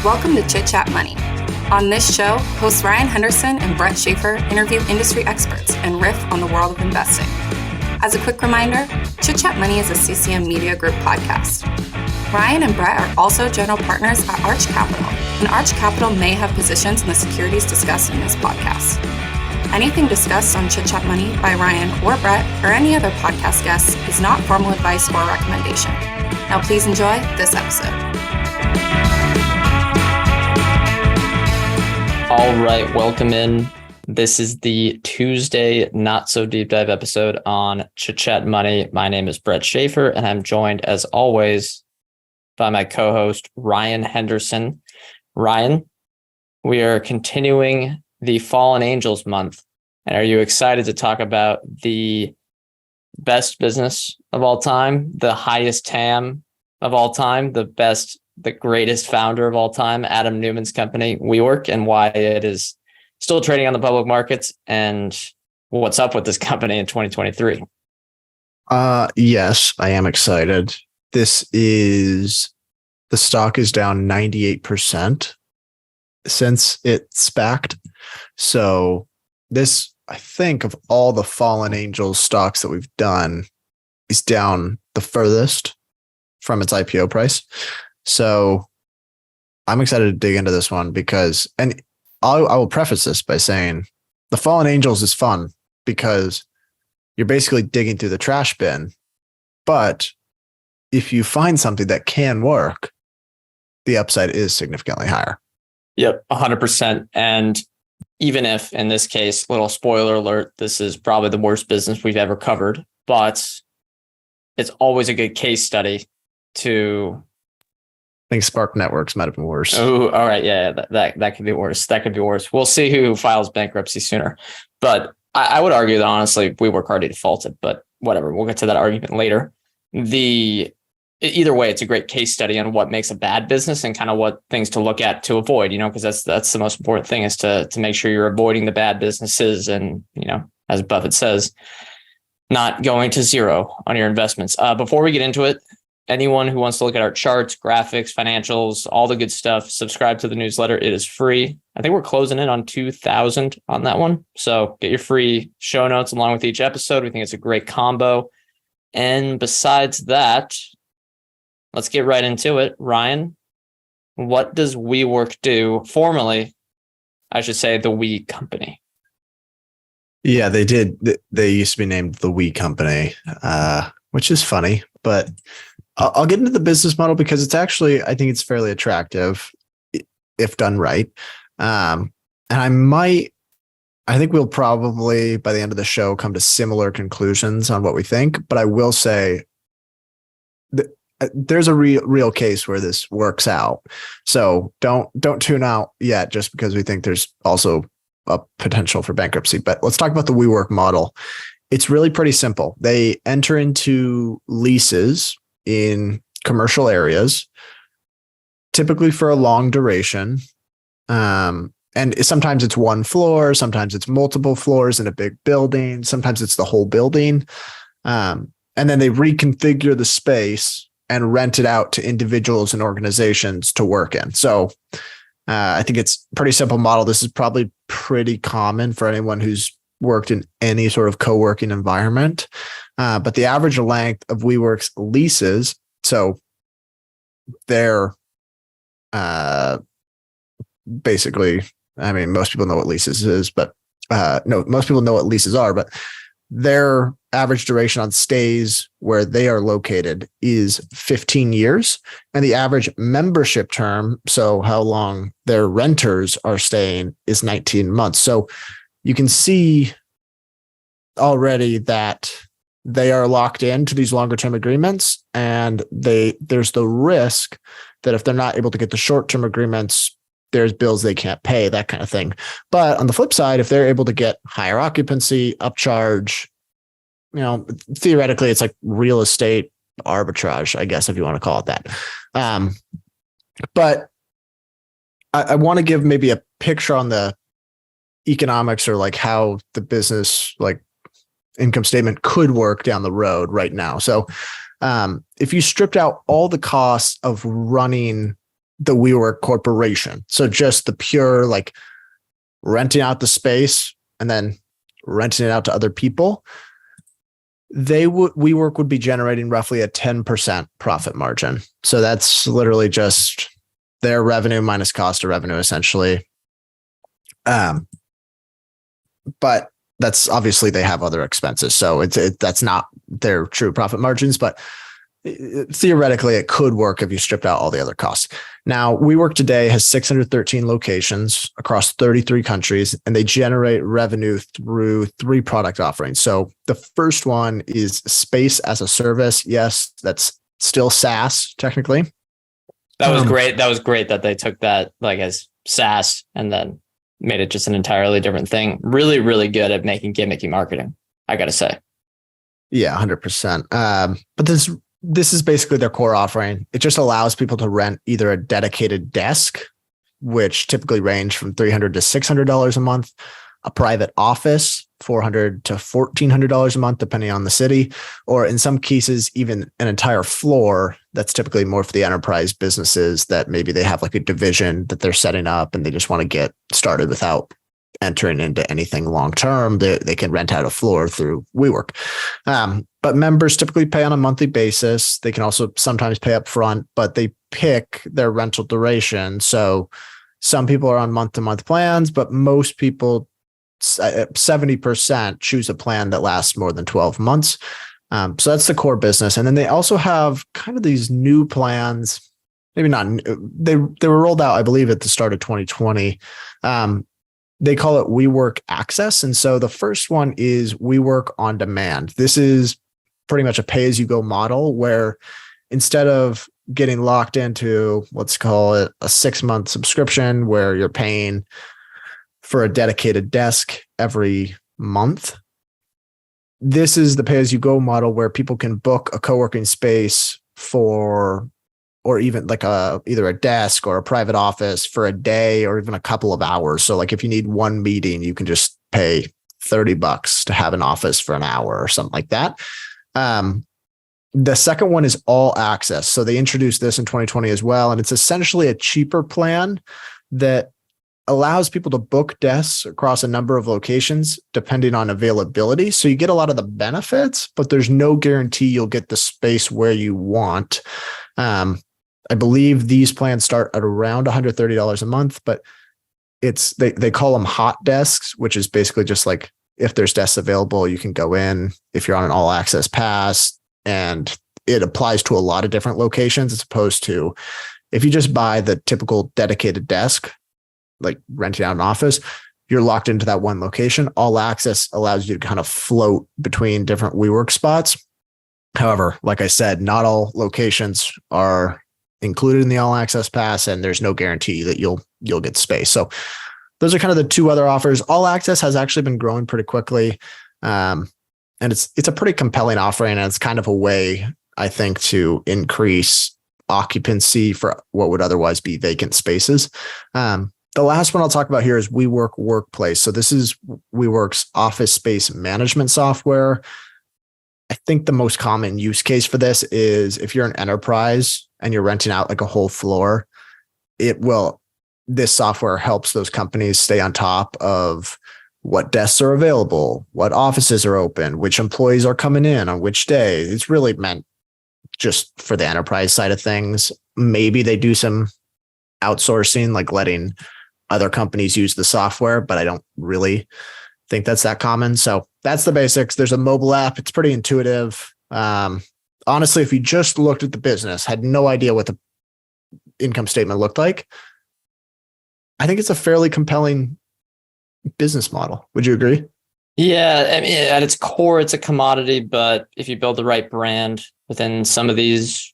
Welcome to Chit Chat Money. On this show, hosts Ryan Henderson and Brett Schafer interview industry experts and riff on the world of investing. As a quick reminder, Chit Chat Money is a CCM Media Group podcast. Ryan and Brett are also general partners at Arch Capital, and Arch Capital may have positions in the securities discussed in this podcast. Anything discussed on Chit Chat Money by Ryan or Brett or any other podcast guests is not formal advice or recommendation. Now please enjoy this episode. All right, welcome in. This is the Tuesday Not So Deep Dive episode on Chit Chat Money. My name is Brett Schafer, and I'm joined, as always, by my co-host, Ryan Henderson. Ryan, we are continuing the Fallen Angels month, and are you excited to talk about the best business of all time, the highest TAM of all time, the greatest founder of all time, Adam Newman's company, WeWork, and why it is still trading on the public markets, and what's up with this company in 2023? Yes, I am excited. The stock is down 98% since it SPAC'd. So this, I think, of all the Fallen Angels stocks that we've done, is down the furthest from its IPO price. So I'm excited to dig into this one because, and I will preface this by saying the Fallen Angels is fun because you're basically digging through the trash bin. But if you find something that can work, the upside is significantly higher. Yep, 100%. And even if, in this case, little spoiler alert, this is probably the worst business we've ever covered, but it's always a good case study to... I think Spark Networks might have been worse. Oh, all right. Yeah, that could be worse. That could be worse. We'll see who files bankruptcy sooner. But I would argue that, honestly, WeWork already defaulted, but whatever. We'll get to that argument later. Either way, it's a great case study on what makes a bad business and kind of what things to look at to avoid, because that's the most important thing, is to make sure you're avoiding the bad businesses and, as Buffett says, not going to zero on your investments. Before we get into it, anyone who wants to look at our charts, graphics, financials, all the good stuff, subscribe to the newsletter. It is free. I think we're closing in on 2,000 on that one. So get your free show notes along with each episode. We think it's a great combo. And besides that, let's get right into it. Ryan, what does WeWork do? Formerly, I should say, the We Company. Yeah, they did. They used to be named the We Company, which is funny, but I'll get into the business model because it's actually, I think it's fairly attractive if done right. And I think we'll probably, by the end of the show, come to similar conclusions on what we think. But I will say that there's a real case where this works out. So don't tune out yet just because we think there's also a potential for bankruptcy. But let's talk about the WeWork model. It's really pretty simple. They enter into leases in commercial areas, typically for a long duration. And sometimes it's one floor, sometimes it's multiple floors in a big building, sometimes it's the whole building. And then they reconfigure the space and rent it out to individuals and organizations to work in. So I think it's a pretty simple model. This is probably pretty common for anyone who's worked in any sort of co-working environment. But the average length of WeWork's leases, so they're basically, I mean, most people know what leases is, but most people know what leases are, but their average duration on stays where they are located is 15 years. And the average membership term, so how long their renters are staying, is 19 months. So you can see already that they are locked into these longer term agreements, and there's the risk that if they're not able to get the short term agreements, there's bills they can't pay, that kind of thing. But on the flip side, if they're able to get higher occupancy, upcharge, theoretically, it's like real estate arbitrage, I guess, if you want to call it that. But I want to give maybe a picture on the economics, or like how the business, like income statement, could work down the road right now. So if you stripped out all the costs of running the WeWork corporation. So just the pure like renting out the space and then renting it out to other people. WeWork would be generating roughly a 10% profit margin. So that's literally just their revenue minus cost of revenue, essentially. But that's obviously they have other expenses. So that's not their true profit margins, but theoretically it could work if you stripped out all the other costs. Now, WeWork today has 613 locations across 33 countries, and they generate revenue through 3 product offerings. So the first one is space as a service. Yes, that's still SaaS technically. That was great. That was great that they took that like as SaaS and then made it just an entirely different thing. Really, really good at making gimmicky marketing, I got to say. Yeah, 100%. But this is basically their core offering. It just allows people to rent either a dedicated desk, which typically range from $300 to $600 a month, a private office, $400 to $1,400 a month, depending on the city, or in some cases, even an entire floor. That's typically more for the enterprise businesses that maybe they have like a division that they're setting up and they just want to get started without entering into anything long-term. They can rent out a floor through WeWork. But members typically pay on a monthly basis. They can also sometimes pay up front, but they pick their rental duration. So some people are on month-to-month plans, but most people, 70% choose a plan that lasts more than 12 months. So that's the core business. And then they also have kind of these new plans, maybe not, they were rolled out, I believe, at the start of 2020. They call it WeWork Access. And so the first one is WeWork On Demand. This is pretty much a pay-as-you-go model where instead of getting locked into, let's call it a 6-month subscription where you're paying for a dedicated desk every month, this is the pay-as-you-go model where people can book a co-working space for, or even like either a desk or a private office for a day or even a couple of hours. So like if you need one meeting, you can just pay $30 to have an office for an hour or something like that. The second one is All Access. So they introduced this in 2020 as well. And it's essentially a cheaper plan that allows people to book desks across a number of locations depending on availability. So you get a lot of the benefits, but there's no guarantee you'll get the space where you want. I believe these plans start at around $130 a month, but they call them hot desks, which is basically just like if there's desks available, you can go in if you're on an all access pass, and it applies to a lot of different locations as opposed to if you just buy the typical dedicated desk, like renting out an office, you're locked into that one location. All access allows you to kind of float between different WeWork spots. However, like I said, not all locations are included in the all access pass, and there's no guarantee that you'll get space. So those are kind of the 2 other offers. All access has actually been growing pretty quickly. And it's a pretty compelling offering. And it's kind of a way, I think, to increase occupancy for what would otherwise be vacant spaces. The last one I'll talk about here is WeWork Workplace. So this is WeWork's office space management software. I think the most common use case for this is if you're an enterprise and you're renting out like a whole floor, this software helps those companies stay on top of what desks are available, what offices are open, which employees are coming in on which day. It's really meant just for the enterprise side of things. Maybe they do some outsourcing, like letting other companies use the software, but I don't really think that's that common. So that's the basics. There's a mobile app. It's pretty intuitive. Honestly, if you just looked at the business, had no idea what the income statement looked like, I think it's a fairly compelling business model. Would you agree? Yeah, I mean, at its core, it's a commodity, but if you build the right brand within some of these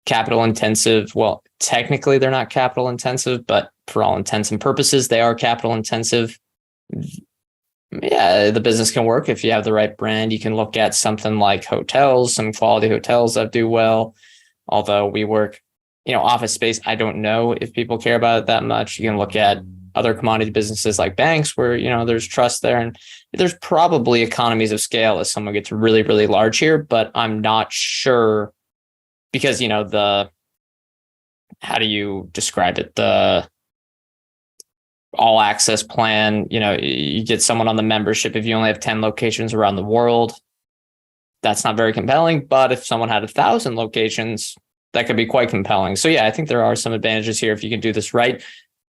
capital intensive, well, technically they're not capital intensive, but for all intents and purposes, they are capital intensive. Yeah, the business can work if you have the right brand. You can look at something like hotels, some quality hotels that do well. Although WeWork, office space, I don't know if people care about it that much. You can look at other commodity businesses like banks where, there's trust there, and there's probably economies of scale as someone gets really, really large here, but I'm not sure because, how do you describe it? The all access plan, you get someone on the membership if you only have 10 locations around the world. That's not very compelling, but if someone had 1,000 locations, that could be quite compelling. So yeah, I think there are some advantages here if you can do this right.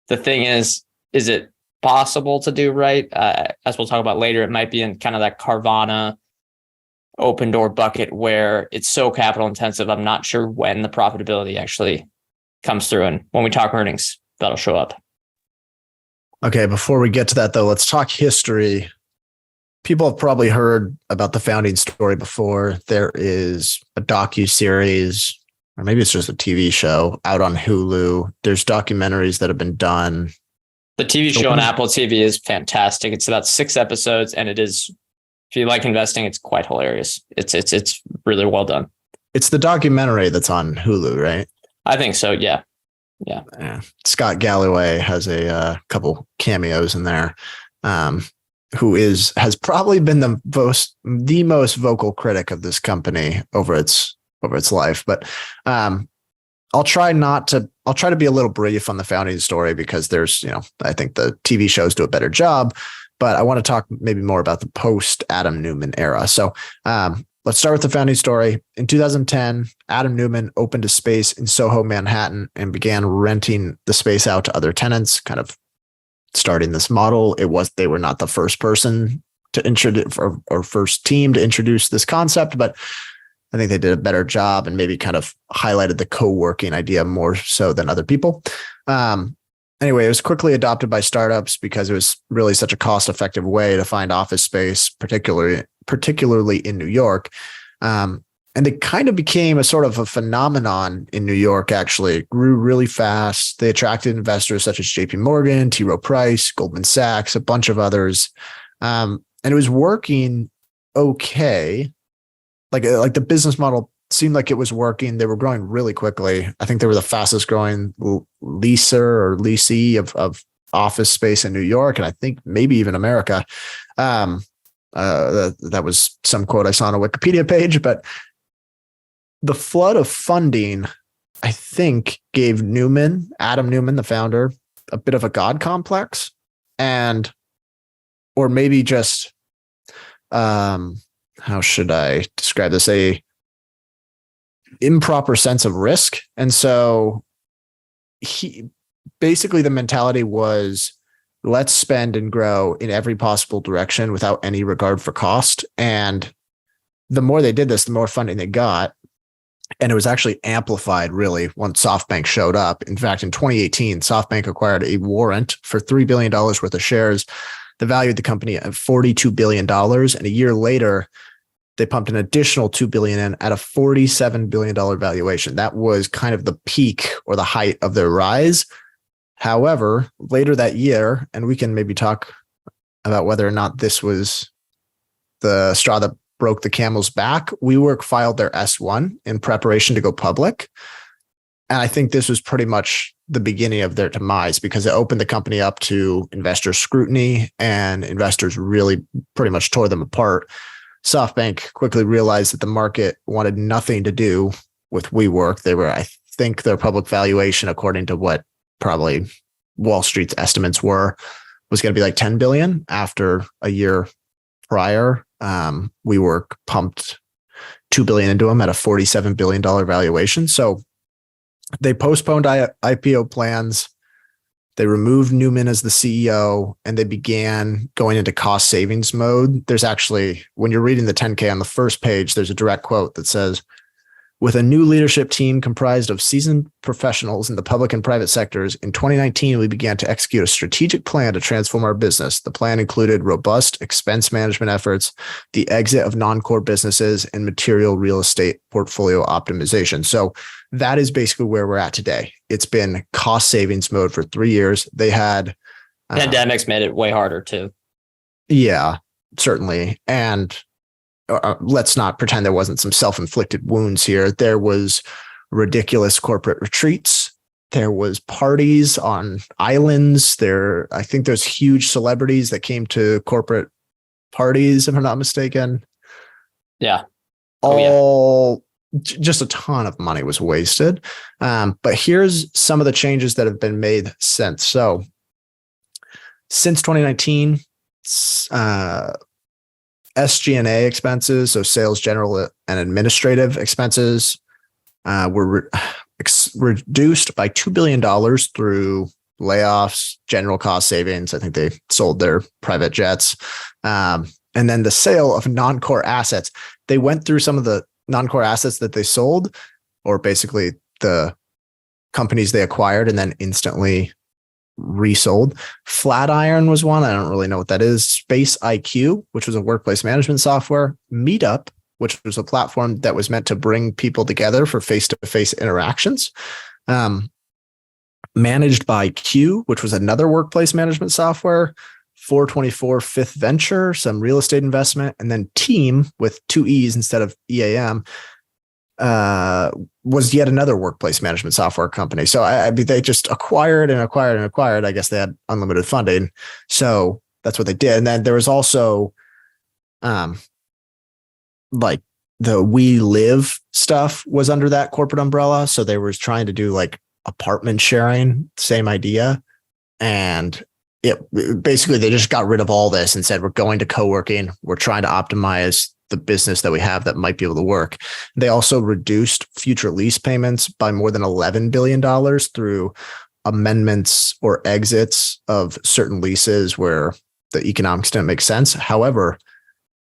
The thing is it possible to do right? As we'll talk about later, it might be in kind of that Carvana open door bucket where it's so capital intensive. I'm not sure when the profitability actually comes through. And when we talk earnings, that'll show up. Okay, before we get to that though, let's talk history. People have probably heard about the founding story before. There is a docuseries, or maybe it's just a TV show out on Hulu. There's documentaries that have been done. The TV show on Apple TV is fantastic. It's about 6 episodes, and it is, if you like investing, it's quite hilarious. It's really well done. It's the documentary that's on Hulu, right? I think so. Yeah. Scott Galloway has a couple cameos in there. Who has probably been the most vocal critic of this company over its life. But I'll try to be a little brief on the founding story because there's, I think the TV shows do a better job, but I want to talk maybe more about the post Adam Neumann era. So let's start with the founding story. In 2010, Adam Neumann opened a space in Soho, Manhattan, and began renting the space out to other tenants, kind of starting this model. They were not the first person to introduce or first team to introduce this concept, but I think they did a better job and maybe kind of highlighted the co-working idea more so than other people. Anyway, it was quickly adopted by startups because it was really such a cost-effective way to find office space, particularly in New York. And it kind of became a sort of a phenomenon in New York, actually. It grew really fast. They attracted investors such as JP Morgan, T. Rowe Price, Goldman Sachs, a bunch of others. And it was working okay. Like the business model seemed like it was working. They were growing really quickly. I think they were the fastest growing leasee of office space in New York, and I think maybe even America. That was some quote I saw on a Wikipedia page, but the flood of funding, I think, gave Adam Neumann, the founder, a bit of a God complex, or maybe just, how should I describe this? A improper sense of risk. And so basically the mentality was, let's spend and grow in every possible direction without any regard for cost. And the more they did this, the more funding they got. And it was actually amplified really once SoftBank showed up. In fact, in 2018, SoftBank acquired a warrant for $3 billion worth of shares. They valued the company at $42 billion. And a year later, they pumped an additional $2 billion in at a $47 billion valuation. That was kind of the peak or the height of their rise. However, later that year, and we can maybe talk about whether or not this was the straw that broke the camel's back, WeWork filed their S1 in preparation to go public. And I think this was pretty much the beginning of their demise because it opened the company up to investor scrutiny, and investors really pretty much tore them apart. SoftBank quickly realized that the market wanted nothing to do with WeWork. They were, I think, their public valuation, according to what probably Wall Street's estimates were, was going to be like 10 billion after a year prior. WeWork pumped 2 billion into them at a $47 billion valuation. So they postponed IPO plans. They removed Neumann as the CEO, and they began going into cost savings mode. There's actually, when you're reading the 10K on the first page, there's a direct quote that says, with a new leadership team comprised of seasoned professionals in the public and private sectors, in 2019, we began to execute a strategic plan to transform our business. The plan included robust expense management efforts, the exit of non-core businesses, and material real estate portfolio optimization. So that is basically where we're at today. It's been cost savings mode for 3 years. They had pandemics made it way harder too. Yeah, certainly. And let's not pretend there wasn't some self-inflicted wounds here. There was ridiculous corporate retreats. There was parties on islands. I think there's huge celebrities that came to corporate parties, if I'm not mistaken. Yeah. All just a ton of money was wasted. But here's some of the changes that have been made since. So since 2019, SG&A expenses, so sales, general, and administrative expenses, were reduced by $2 billion through layoffs, general cost savings. I think they sold their private jets. And then the sale of non-core assets. They went through some of the non-core assets that they sold, or basically the companies they acquired and then instantly resold. Flatiron was one. I don't really know what that is. Space IQ, which was a workplace management software. Meetup, which was a platform that was meant to bring people together for face-to-face interactions. Managed by Q, which was another workplace management software. 424 Fifth Venture, some real estate investment, and then Team with two E's instead of EAM was yet another workplace management software company. So I mean, they just acquired and acquired and acquired. I guess they had unlimited funding, so that's what they did. And then there was also, like the We Live stuff was under that corporate umbrella. So they were trying to do like apartment sharing, same idea, and basically they just got rid of all this and said, we're going to co-working. We're trying to optimize the business that we have that might be able to work. They also reduced future lease payments by more than $11 billion through amendments or exits of certain leases where the economics didn't make sense. However,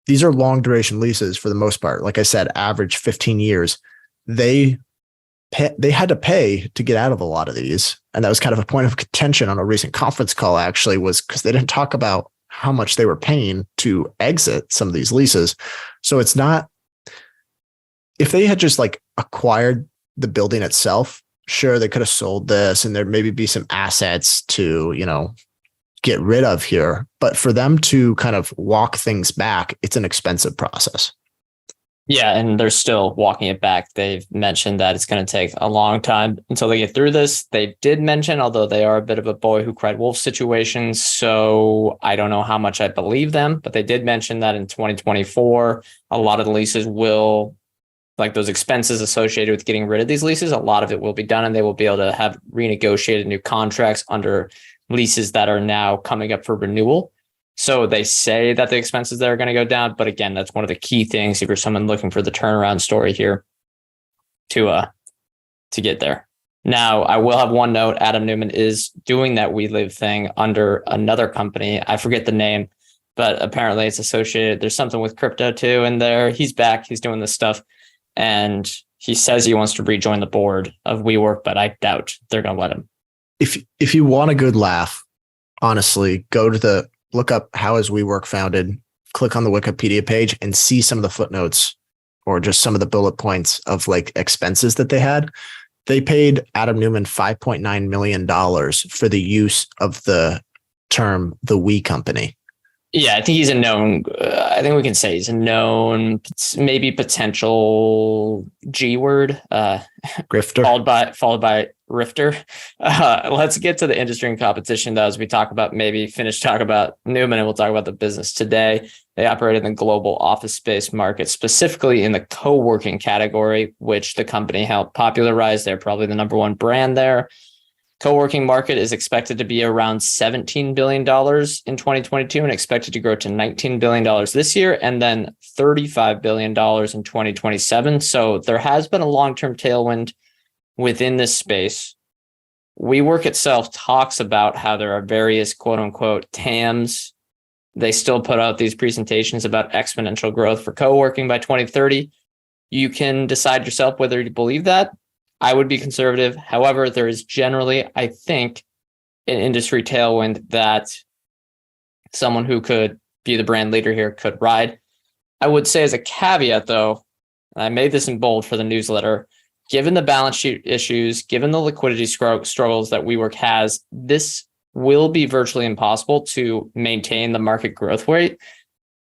these are long duration leases for the most part. Like I said, average 15 years. They had to pay to get out of a lot of these. And that was kind of a point of contention on a recent conference call, actually, was because they didn't talk about how much they were paying to exit some of these leases. So it's not, if they had just like acquired the building itself, sure, they could have sold this and there maybe be some assets to, get rid of here. But for them to kind of walk things back, it's an expensive process. Yeah, and they're still walking it back. They've mentioned that it's going to take a long time until they get through this. They did mention, although they are a bit of a boy who cried wolf situation, so I don't know how much I believe them, but they did mention that in 2024, a lot of the leases will, like those expenses associated with getting rid of these leases, a lot of it will be done and they will be able to have renegotiated new contracts under leases that are now coming up for renewal. So they say that the expenses there are going to go down. But again, that's one of the key things if you're someone looking for the turnaround story here to get there. Now, I will have one note. Adam Newman is doing that We Live thing under another company. I forget the name, but apparently it's associated. There's something with crypto too in there. He's back. He's doing this stuff. And he says he wants to rejoin the board of WeWork, but I doubt they're going to let him. If you want a good laugh, honestly, look up how is WeWork founded, click on the Wikipedia page and see some of the footnotes or just some of the bullet points of like expenses that they had. They paid Adam Newman $5.9 million for the use of the term the We Company. Yeah, I think he's a known, I think we can say he's a known, maybe potential G word. Grifter. Followed by Rifter. Let's get to the industry and competition, though, as we talk about, talk about Newman, and we'll talk about the business today. They operate in the global office space market, specifically in the co-working category, which the company helped popularize. They're probably the number one brand there. Co-working market is expected to be around $17 billion in 2022 and expected to grow to $19 billion this year and then $35 billion in 2027. So there has been a long-term tailwind within this space. WeWork itself talks about how there are various quote unquote TAMs. They still put out these presentations about exponential growth for co-working by 2030. You can decide yourself whether you believe that. I would be conservative. However, there is generally, I think, an industry tailwind that someone who could be the brand leader here could ride. I would say as a caveat, though, and I made this in bold for the newsletter, given the balance sheet issues, given the liquidity struggles that WeWork has, this will be virtually impossible to maintain the market growth rate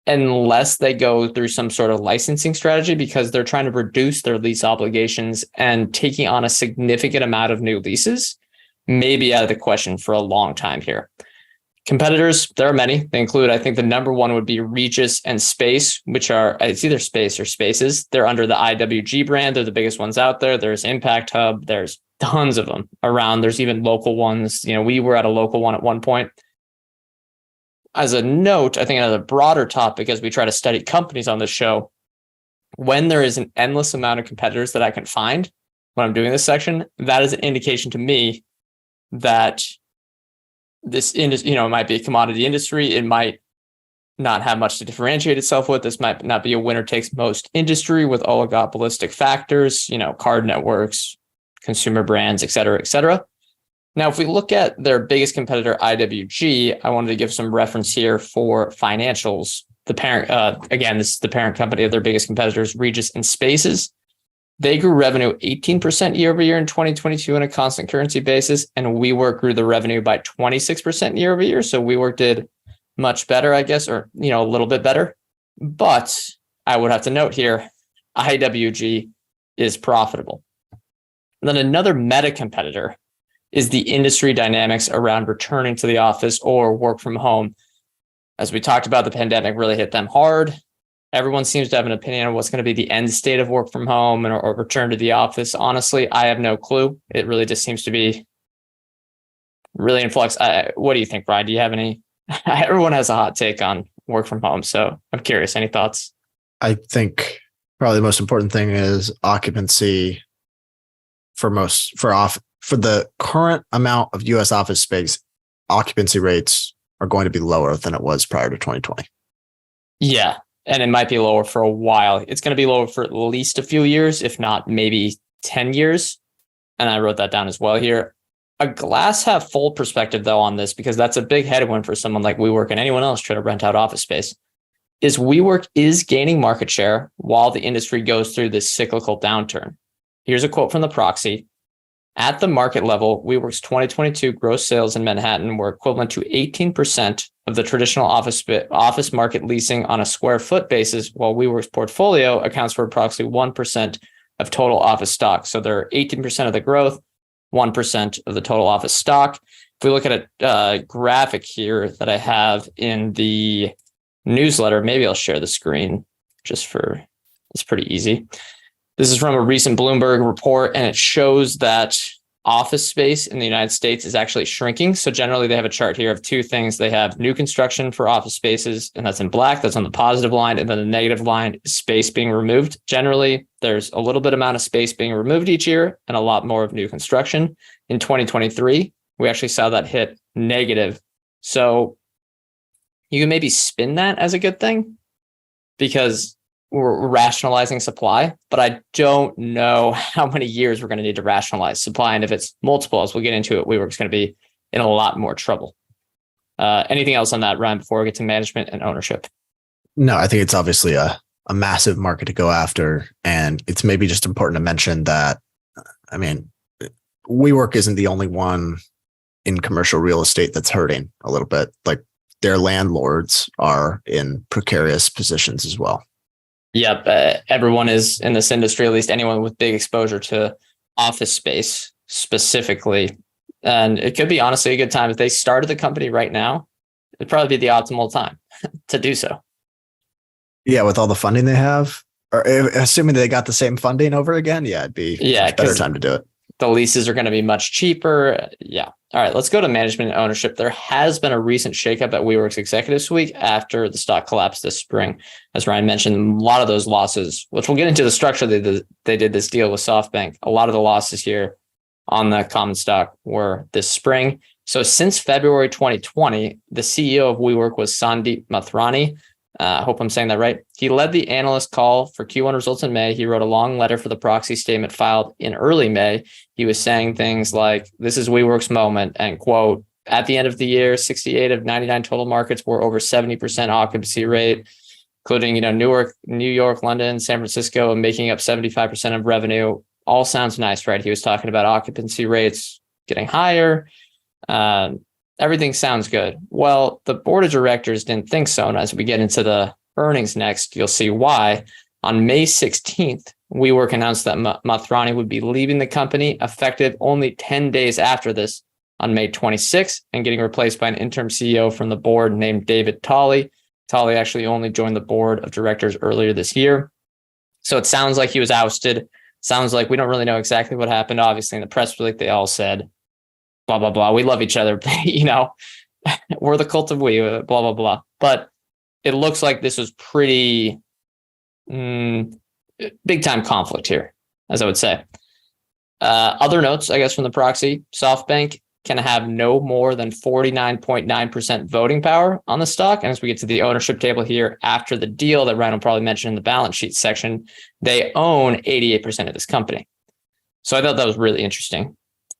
unless they go through some sort of licensing strategy, because they're trying to reduce their lease obligations, and taking on a significant amount of new leases may be out of the question for a long time here. Competitors, there are many. They include, I think the number one would be Regis and Space, which are, it's either Space or Spaces. They're under the IWG brand. They're the biggest ones out there. There's Impact Hub. There's tons of them around. There's even local ones. We were at a local one at one point. As a note, I think another broader topic, as we try to study companies on this show, when there is an endless amount of competitors that I can find when I'm doing this section, that is an indication to me that this industry, it might be a commodity industry. It might not have much to differentiate itself with. This might not be a winner takes most industry with oligopolistic factors, card networks, consumer brands, et cetera, et cetera. Now, if we look at their biggest competitor, IWG, I wanted to give some reference here for financials. The parent, again, this is the parent company of their biggest competitors, Regis and Spaces. They grew revenue 18% year over year in 2022 on a constant currency basis, and WeWork grew the revenue by 26% year over year. So WeWork did much better, I guess, or a little bit better. But I would have to note here, IWG is profitable. And then another meta competitor is the industry dynamics around returning to the office or work from home. As we talked about, the pandemic really hit them hard. Everyone seems to have an opinion on what's going to be the end state of work from home or return to the office. Honestly, I have no clue. It really just seems to be really in flux. What do you think, Brian? Do you have any? Everyone has a hot take on work from home. So I'm curious. Any thoughts? I think probably the most important thing is occupancy for the current amount of U.S. office space. Occupancy rates are going to be lower than it was prior to 2020. Yeah. And it might be lower for a while. It's going to be lower for at least a few years, if not maybe 10 years. And I wrote that down as well here. A glass half full perspective, though, on this, because that's a big headwind for someone like WeWork and anyone else trying to rent out office space, is WeWork is gaining market share while the industry goes through this cyclical downturn. Here's a quote from the proxy. At the market level, WeWork's 2022 gross sales in Manhattan were equivalent to 18% of the traditional office market leasing on a square foot basis, while WeWork's portfolio accounts for approximately 1% of total office stock. So they're 18% of the growth, 1% of the total office stock. If we look at a graphic here that I have in the newsletter, maybe I'll share the screen it's pretty easy. This is from a recent Bloomberg report, and it shows that office space in the United States is actually shrinking. So generally, they have a chart here of two things. They have new construction for office spaces, and that's in black. That's on the positive line. And then the negative line is space being removed. Generally, there's a little bit amount of space being removed each year and a lot more of new construction. In 2023, we actually saw that hit negative. So you can maybe spin that as a good thing because we're rationalizing supply, but I don't know how many years we're going to need to rationalize supply. And if it's multiple, as we'll get into it, WeWork's going to be in a lot more trouble. Anything else on that, Ryan, before we get to management and ownership? No, I think it's obviously a massive market to go after. And it's maybe just important to mention that, WeWork isn't the only one in commercial real estate that's hurting a little bit. Like their landlords are in precarious positions as well. Yep. Everyone is in this industry, at least anyone with big exposure to office space specifically. And it could be honestly a good time if they started the company right now, it'd probably be the optimal time to do so. Yeah. With all the funding they have, or assuming they got the same funding over again. Yeah. It'd be a better time to do it. The leases are going to be much cheaper. Yeah. All right, let's go to management and ownership. There has been a recent shakeup at WeWork's executive suite after the stock collapsed this spring. As Ryan mentioned, a lot of those losses, which we'll get into the structure they did this deal with SoftBank. A lot of the losses here on the common stock were this spring. So since February 2020, the CEO of WeWork was Sandeep Mathrani. I hope I'm saying that right. He led the analyst call for Q1 results in May. He wrote a long letter for the proxy statement filed in early May. He was saying things like, this is WeWork's moment, and quote, at the end of the year, 68 of 99 total markets were over 70% occupancy rate, including, New York, London, San Francisco, and making up 75% of revenue. All sounds nice, right? He was talking about occupancy rates getting higher. Everything sounds good. Well, the board of directors didn't think so. And as we get into the earnings next, you'll see why. On May 16th, WeWork announced that Mathrani would be leaving the company effective only 10 days after this on May 26th and getting replaced by an interim CEO from the board named David Tolley. Tolley actually only joined the board of directors earlier this year. So it sounds like he was ousted. Sounds like we don't really know exactly what happened. Obviously, in the press release, they all said, blah, blah, blah. We love each other. We're the cult of we, blah, blah, blah. But it looks like this was pretty big time conflict here, as I would say. Other notes, I guess, from the proxy, SoftBank can have no more than 49.9% voting power on the stock. And as we get to the ownership table here after the deal that Ryan will probably mention in the balance sheet section, they own 88% of this company. So I thought that was really interesting.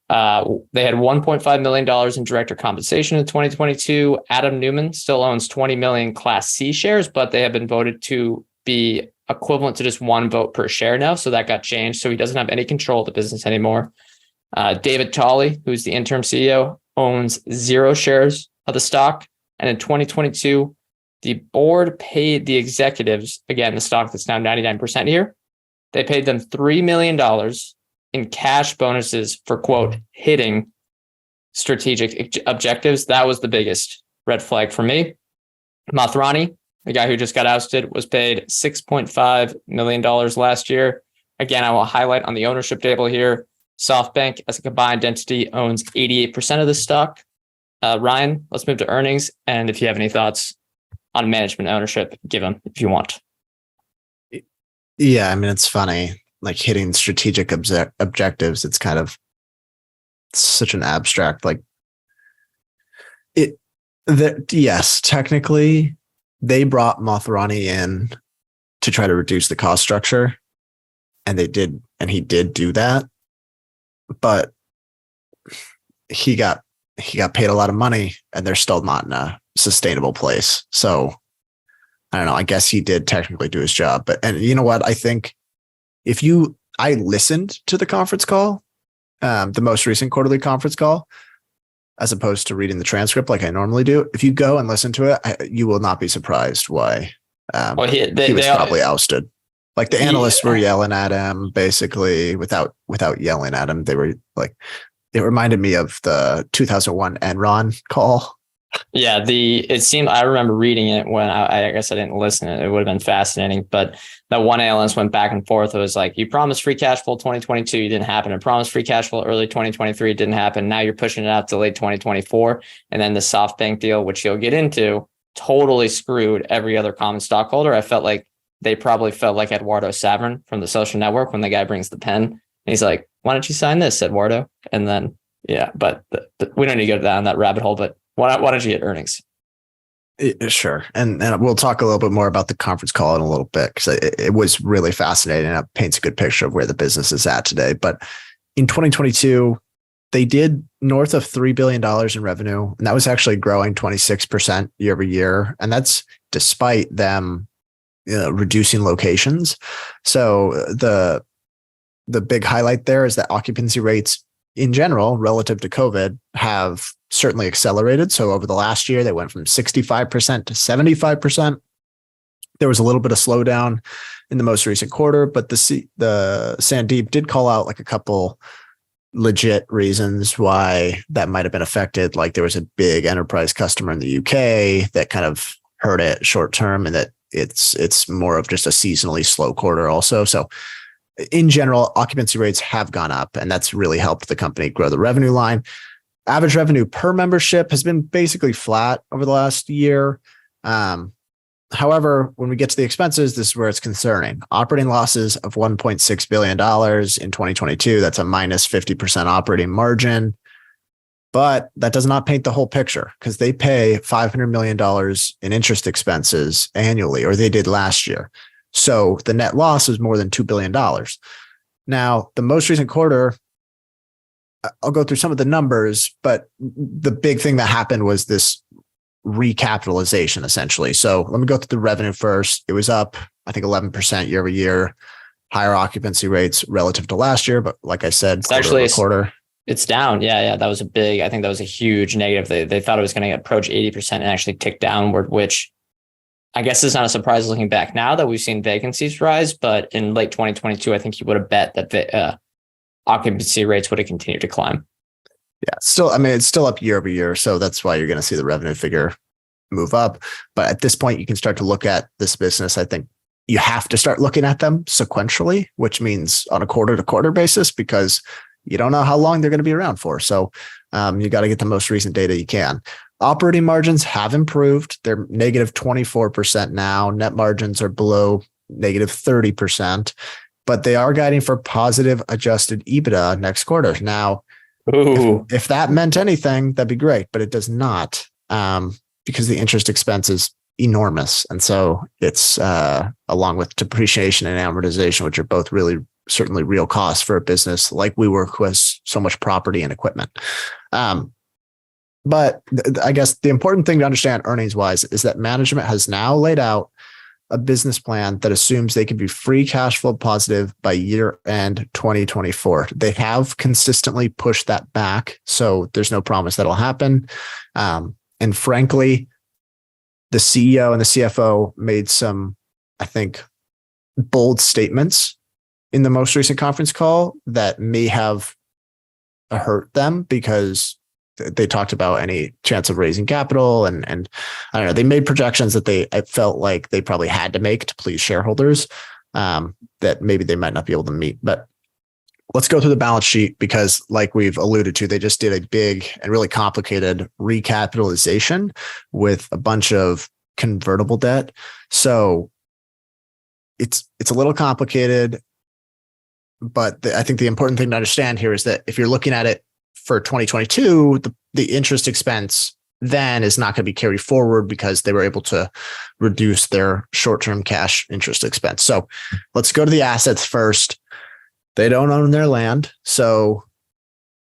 They had $1.5 million in director compensation in 2022. Adam Newman still owns 20 million Class C shares, but they have been voted to be equivalent to just one vote per share now. So that got changed. So he doesn't have any control of the business anymore. David Tolley, who's the interim CEO, owns 0 shares of the stock. And in 2022, the board paid the executives, again, the stock that's now 99% here, they paid them $3 million in cash bonuses for, quote, hitting strategic objectives. That was the biggest red flag for me. Mathrani, the guy who just got ousted, was paid $6.5 million last year. Again, I will highlight on the ownership table here, SoftBank as a combined entity owns 88% of the stock. Ryan, let's move to earnings. And if you have any thoughts on management ownership, give them if you want. Yeah, I mean, it's funny, like hitting strategic objectives. It's kind of such an abstract, yes, technically they brought Mathrani in to try to reduce the cost structure. And he did do that. But he got paid a lot of money and they're still not in a sustainable place. So I don't know. I guess he did technically do his job. And you know what? I think I listened to the conference call, the most recent quarterly conference call, as opposed to reading the transcript like I normally do. If you go and listen to it, you will not be surprised why he was probably ousted. Like the analysts were yelling at him, basically without yelling at him. They were like, it reminded me of the 2001 Enron call. Yeah, I remember reading it when I guess I didn't listen. It would have been fascinating. But that one analyst went back and forth. It was like, you promised free cash flow 2022, it didn't happen. And promised free cash flow early 2023, it didn't happen. Now you're pushing it out to late 2024. And then the SoftBank deal, which you'll get into, totally screwed every other common stockholder. I felt like they probably felt like Eduardo Saverin from The Social Network when the guy brings the pen. And he's like, why don't you sign this, Eduardo? And then, yeah, but we don't need to go down that rabbit hole. But why don't you get earnings? Sure. And we'll talk a little bit more about the conference call in a little bit because it was really fascinating and it paints a good picture of where the business is at today. But in 2022, they did north of $3 billion in revenue. And that was actually growing 26% year over year. And that's despite them reducing locations. So the big highlight there is that occupancy rates in general, relative to COVID, have certainly accelerated. So over the last year, they went from 65% to 75%. There was a little bit of slowdown in the most recent quarter, but the Sandeep did call out like a couple legit reasons why that might have been affected. Like there was a big enterprise customer in the UK that kind of hurt it short term, and that it's more of just a seasonally slow quarter also. So in general, occupancy rates have gone up, and that's really helped the company grow the revenue line. Average revenue per membership has been basically flat over the last year. However, when we get to the expenses, this is where it's concerning. Operating losses of $1.6 billion in 2022. That's a minus 50% operating margin. But that does not paint the whole picture because they pay $500 million in interest expenses annually, or they did last year. So the net loss is more than $2 billion. Now, the most recent quarter, I'll go through some of the numbers, but the big thing that happened was this recapitalization, essentially. So let me go through the revenue first. It was up, I think, 11% year over year, higher occupancy rates relative to last year. But like I said, it's actually quarter. It's down. Yeah. That was I think that was a huge negative. They thought it was going to approach 80% and actually tick downward, which I guess is not a surprise looking back now that we've seen vacancies rise. But in late 2022, I think you would have bet that the occupancy rates would have continued to climb. Yeah, still, I mean, it's still up year over year. So that's why you're going to see the revenue figure move up. But at this point, you can start to look at this business. I think you have to start looking at them sequentially, which means on a quarter to quarter basis, because you don't know how long they're going to be around for. So you got to get the most recent data you can. Operating margins have improved. They're negative 24% now. Net margins are below negative 30%, but they are guiding for positive adjusted EBITDA next quarter. Now, if that meant anything, that'd be great, but it does not, because the interest expense is enormous. And so it's along with depreciation and amortization, which are both really certainly real costs for a business like WeWork with so much property and equipment. But I guess the important thing to understand earnings wise is that management has now laid out a business plan that assumes they can be free cash flow positive by year end 2024. They have consistently pushed that back. So there's no promise that'll happen. And frankly, the CEO and the CFO made some, I think, bold statements in the most recent conference call that may have hurt them, because they talked about any chance of raising capital. And I don't know, they made projections that I felt like they probably had to make to please shareholders, that maybe they might not be able to meet. But let's go through the balance sheet, because like we've alluded to, they just did a big and really complicated recapitalization with a bunch of convertible debt. So it's a little complicated, but I think the important thing to understand here is that if you're looking at it for 2022, the interest expense then is not going to be carried forward because they were able to reduce their short-term cash interest expense. So let's go to the assets first. They don't own their land. So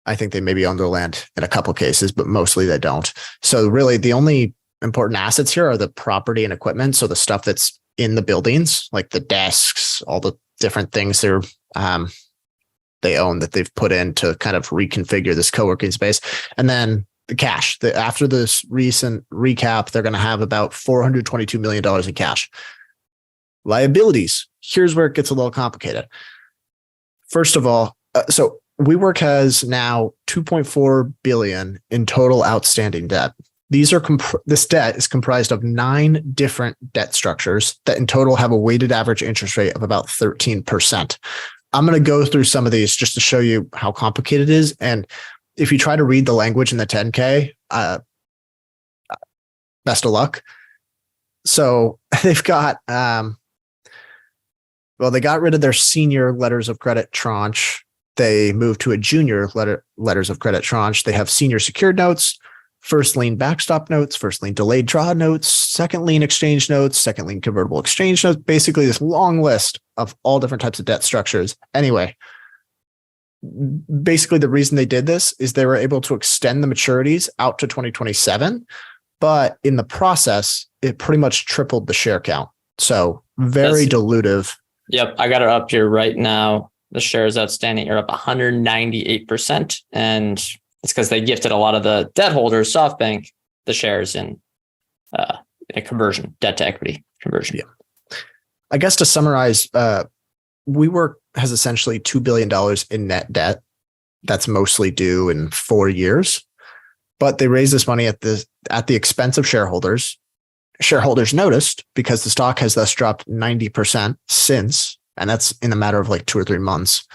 I think they maybe own their land in a couple of cases, but mostly they don't. So really the only important assets here are the property and equipment. So the stuff that's in the buildings, like the desks, all the different things they own that they've put in to kind of reconfigure this co-working space. And then the cash. After this recent recap, they're going to have about $422 million in cash. Liabilities. Here's where it gets a little complicated. First of all, so WeWork has now $2.4 billion in total outstanding debt. This debt is comprised of 9 different debt structures that in total have a weighted average interest rate of about 13%. I'm going to go through some of these just to show you how complicated it is. And if you try to read the language in the 10K, best of luck. So they've got, they got rid of their senior letters of credit tranche. They moved to a junior letters of credit tranche. They have senior secured notes, first lien backstop notes, first lien delayed draw notes, second lien exchange notes, second lien convertible exchange notes, basically this long list of all different types of debt structures. Anyway, basically the reason they did this is they were able to extend the maturities out to 2027, but in the process, it pretty much tripled the share count. So very dilutive. Yep. I got it up here right now. The shares outstanding are up 198%. And it's because they gifted a lot of the debt holders, SoftBank, the shares in a conversion, debt to equity conversion. Yeah. I guess to summarize, WeWork has essentially $2 billion in net debt. That's mostly due in 4 years, but they raised this money at the expense of shareholders. Shareholders noticed because the stock has thus dropped 90% since, and that's in a matter of like 2 or 3 months.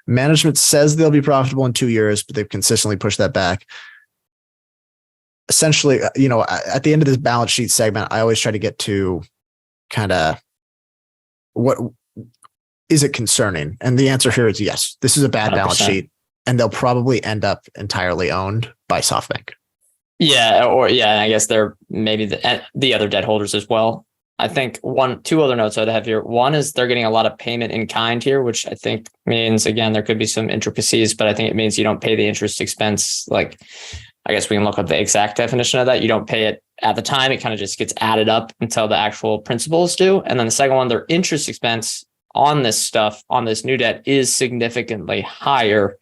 Management says they'll be profitable in 2 years, but they've consistently pushed that back. Essentially, at the end of this balance sheet segment, I always try to get to kind of what is it concerning? And the answer here is yes. This is a bad 100%. Balance sheet, and they'll probably end up entirely owned by SoftBank. Yeah, and I guess they're maybe the other debt holders as well. I think 2 other notes I'd have here. One is they're getting a lot of payment in kind here, which I think means, again, there could be some intricacies, but I think it means you don't pay the interest expense. Like, I guess we can look up the exact definition of that. You don't pay it at the time. It kind of just gets added up until the actual principal is due. And then the second one, their interest expense on this stuff, on this new debt, is significantly higher.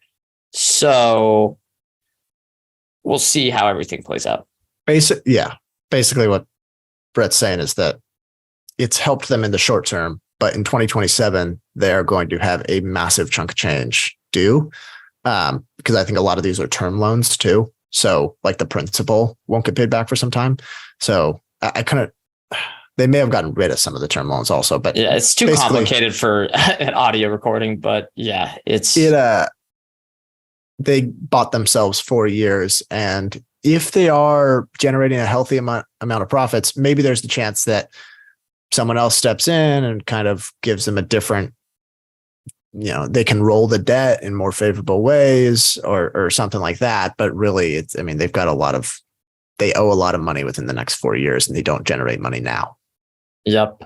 So we'll see how everything plays out. Basically what Brett's saying is that it's helped them in the short term, but in 2027, they're going to have a massive chunk of change due. because I think a lot of these are term loans too. So like the principal won't get paid back for some time. So I kind of, they may have gotten rid of some of the term loans also, but yeah, it's too complicated for an audio recording, but yeah, they bought themselves 4 years. And if they are generating a healthy amount of profits, maybe there's the chance that someone else steps in and kind of gives them a different, they can roll the debt in more favorable ways or something like that. But really, they've got they owe a lot of money within the next 4 years and they don't generate money now. Yep.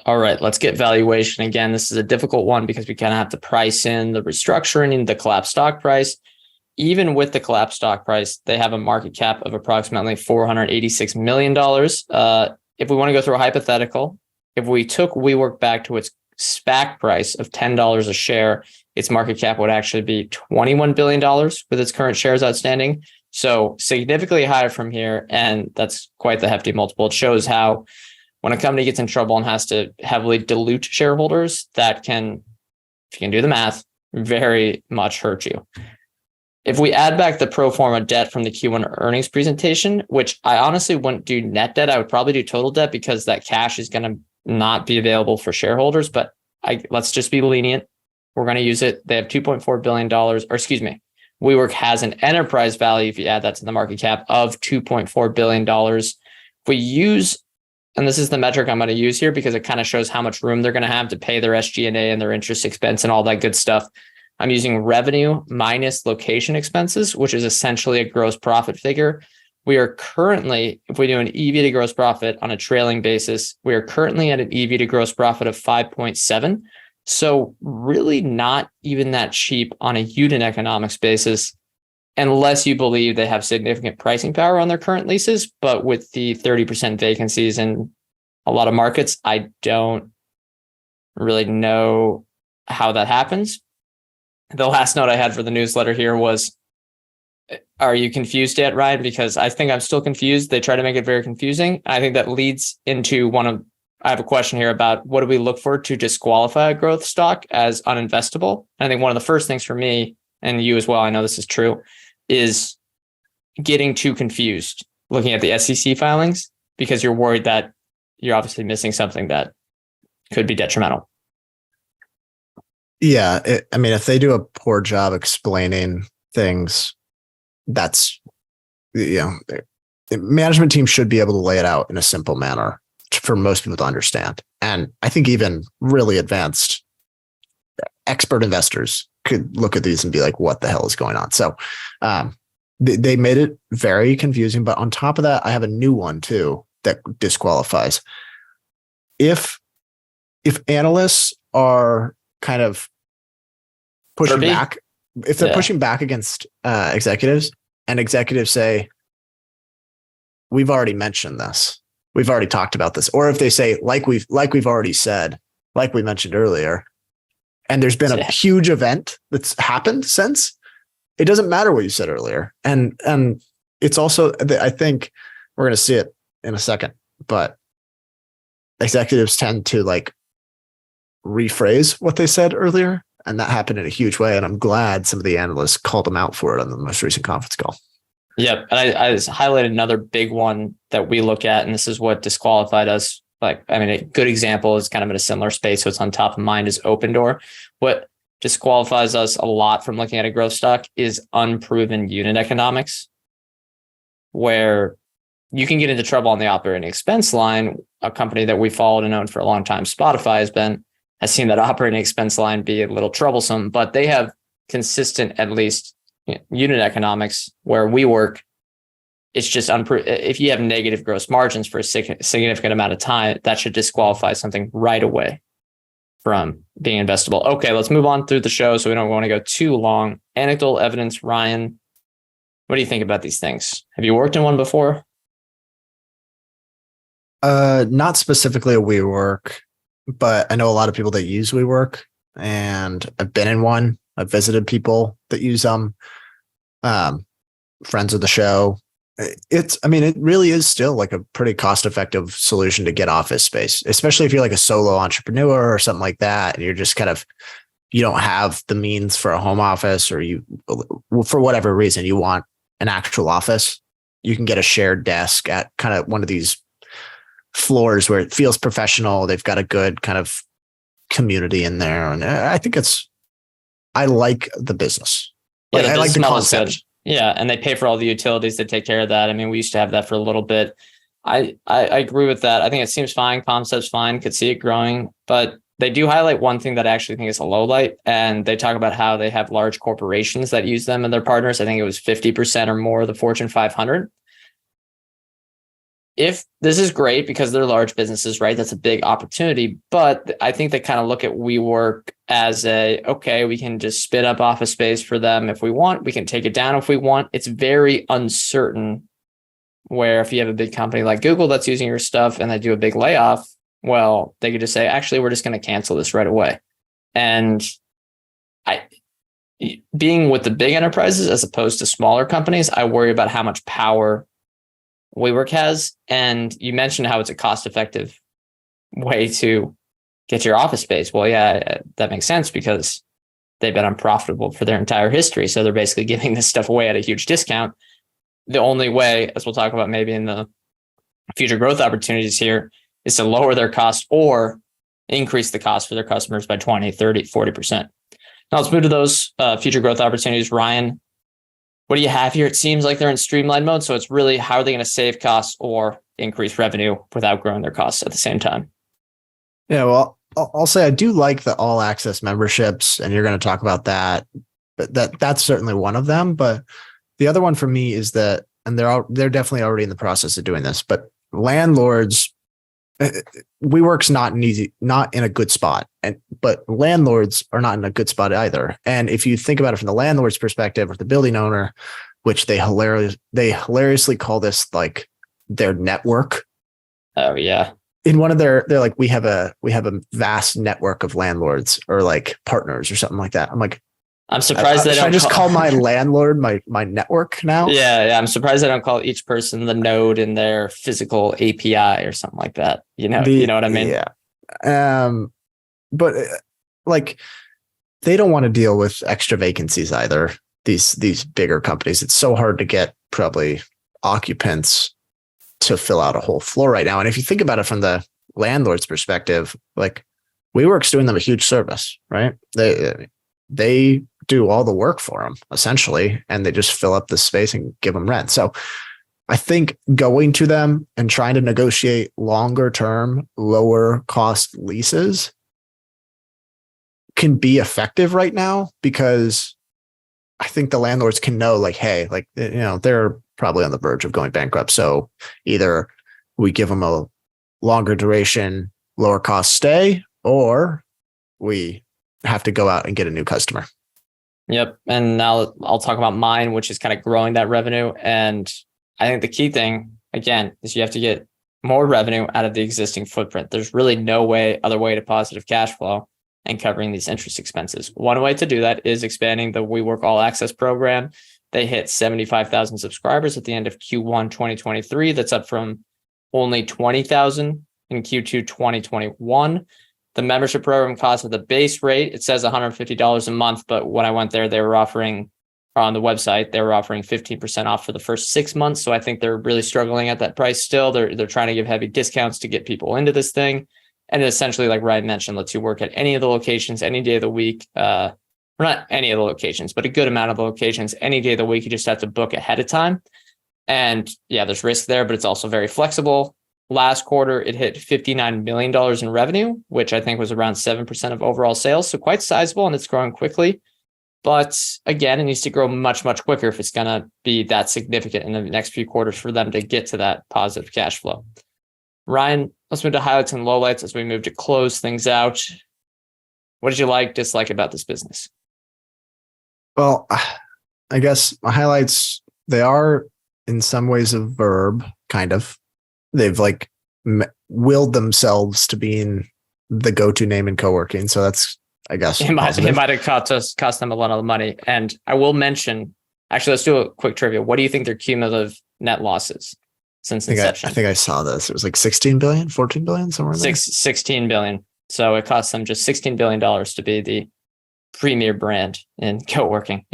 All right, let's get valuation. Again, this is a difficult one because we kind of have to price in the restructuring and the collapsed stock price. Even with the collapsed stock price, they have a market cap of approximately $486 million. If we want to go through a hypothetical, if we took WeWork back to its SPAC price of $10 a share, its market cap would actually be $21 billion with its current shares outstanding. So significantly higher from here. And that's quite the hefty multiple. It shows how when a company gets in trouble and has to heavily dilute shareholders, that can, if you can do the math, very much hurt you. If we add back the pro forma debt from the Q1 earnings presentation, which I honestly wouldn't do net debt, I would probably do total debt because that cash is going to not be available for shareholders, but let's just be lenient. We're going to use it. They have $2.4 billion, WeWork has an enterprise value, if you add that to the market cap, of $2.4 billion. If we use, and this is the metric I'm going to use here because it kind of shows how much room they're going to have to pay their SG&A and their interest expense and all that good stuff. I'm using revenue minus location expenses, which is essentially a gross profit figure. We are currently, if we do an EV to gross profit on a trailing basis, we are currently at an EV to gross profit of 5.7. So really not even that cheap on a unit economics basis, unless you believe they have significant pricing power on their current leases. But with the 30% vacancies in a lot of markets, I don't really know how that happens. The last note I had for the newsletter here was, are you confused yet, Ryan? Because I think I'm still confused. They try to make it very confusing. I think that leads into I have a question here about what do we look for to disqualify a growth stock as uninvestable? And I think one of the first things for me, and you as well, I know this is true, is getting too confused looking at the SEC filings because you're worried that you're obviously missing something that could be detrimental. Yeah. If they do a poor job explaining things, that's, the management team should be able to lay it out in a simple manner for most people to understand. And I think even really advanced expert investors could look at these and be like, what the hell is going on? So they made it very confusing. But on top of that, I have a new one too that disqualifies. If analysts are kind of pushing back, if they're pushing back against executives and executives say, we've already mentioned this, we've already talked about this, or if they say, like we've already said, like we mentioned earlier, and there's been a huge event that's happened since, it doesn't matter what you said earlier. And it's also, I think we're going to see it in a second, but executives tend to rephrase what they said earlier. And that happened in a huge way. And I'm glad some of the analysts called them out for it on the most recent conference call. Yep. And I just highlighted another big one that we look at, and this is what disqualified us. A good example is kind of in a similar space, so it's on top of mind, is Open Door. What disqualifies us a lot from looking at a growth stock is unproven unit economics, where you can get into trouble on the operating expense line. A company that we followed and owned for a long time, Spotify, has seen that operating expense line be a little troublesome, but they have consistent, at least, unit economics, where WeWork, it's just if you have negative gross margins for a significant amount of time, that should disqualify something right away from being investable. Okay, let's move on through the show so we don't want to go too long. Anecdotal evidence, Ryan, what do you think about these things? Have you worked in one before? Not specifically a WeWork, but I know a lot of people that use WeWork, and I've been in one. I've visited people that use them. Friends of the show. It really is still like a pretty cost-effective solution to get office space, especially if you're like a solo entrepreneur or something like that. And you're just kind of you don't have the means for a home office, or you, for whatever reason, you want an actual office, you can get a shared desk at kind of one of these floors where it feels professional. They've got a good kind of community in there. And I like the business. Like, Yeah, I like the model is concept. good. Yeah, and they pay for all the utilities. They take care of that. I mean, we used to have that for a little bit. I agree with that. I think it seems fine. Concept's fine. Could see it growing, but they do highlight one thing that I actually think is a low light, and they talk about how they have large corporations that use them and their partners. I think it was 50% or more of the Fortune 500. If this is great because they're large businesses, right? That's a big opportunity. But I think they kind of look at WeWork as okay, we can just spin up office space for them if we want. We can take it down if we want. It's very uncertain, where if you have a big company like Google that's using your stuff and they do a big layoff, well, they could just say, actually, we're just going to cancel this right away. And being with the big enterprises as opposed to smaller companies, I worry about how much power WeWork has. And you mentioned how it's a cost-effective way to get your office space. Well, yeah, that makes sense because they've been unprofitable for their entire history. So they're basically giving this stuff away at a huge discount. The only way, as we'll talk about maybe in the future growth opportunities here, is to lower their cost or increase the cost for their customers by 20, 30, 40%. Now let's move to those future growth opportunities. Ryan, what do you have here? It seems like they're in streamlined mode. So it's really, how are they going to save costs or increase revenue without growing their costs at the same time? Yeah, well, I'll say I do like the all access memberships, and you're going to talk about that. But that's certainly one of them. But the other one for me is that, and they're definitely already in the process of doing this, but landlords, WeWork's not in a good spot, but landlords are not in a good spot either. And if you think about it from the landlord's perspective or the building owner, which they hilariously call this like their network. Oh yeah. In one of they're like, we have a vast network of landlords or like partners or something like that. I'm like, I'm surprised they don't. I just call my landlord my network now. Yeah. I'm surprised they don't call each person the node in their physical API or something like that. You know what I mean? Yeah. But like, they don't want to deal with extra vacancies either. These bigger companies, it's so hard to get probably occupants to fill out a whole floor right now. And if you think about it from the landlord's perspective, like WeWork's doing them a huge service, right? They do all the work for them essentially, and they just fill up the space and give them rent. So I think going to them and trying to negotiate longer term, lower cost leases can be effective right now, because I think the landlords can know like, hey, like, they're probably on the verge of going bankrupt. So either we give them a longer duration, lower cost stay, or we have to go out and get a new customer. Yep. And now I'll talk about mine, which is kind of growing that revenue. And I think the key thing, again, is you have to get more revenue out of the existing footprint. There's really no other way to positive cash flow and covering these interest expenses. One way to do that is expanding the WeWork All Access program. They hit 75,000 subscribers at the end of Q1 2023. That's up from only 20,000 in Q2 2021. The membership program costs at the base rate, it says $150 a month, but when I went there, they were offering, on the website, they were offering 15% off for the first 6 months. So I think they're really struggling at that price still. They're trying to give heavy discounts to get people into this thing. And essentially, like Ryan mentioned, lets you work at any of the locations, any day of the week. Or not any of the locations, but a good amount of the locations, any day of the week. You just have to book ahead of time. And yeah, there's risk there, but it's also very flexible. Last quarter, it hit $59 million in revenue, which I think was around 7% of overall sales. So quite sizable, and it's growing quickly. But again, it needs to grow much, much quicker if it's going to be that significant in the next few quarters for them to get to that positive cash flow. Ryan, let's move to highlights and lowlights as we move to close things out. What did you like, dislike about this business? Well, I guess my highlights, they are in some ways a verb, kind of. They've like willed themselves to being the go-to name in co-working. So that's, I guess, it might have cost them a lot of money. And I will mention, actually, let's do a quick trivia. What do you think their cumulative net loss is since inception? I think I saw this. It was like 16 billion, 14 billion, somewhere in there. 16 billion. So it cost them just $16 billion to be the premier brand in co-working.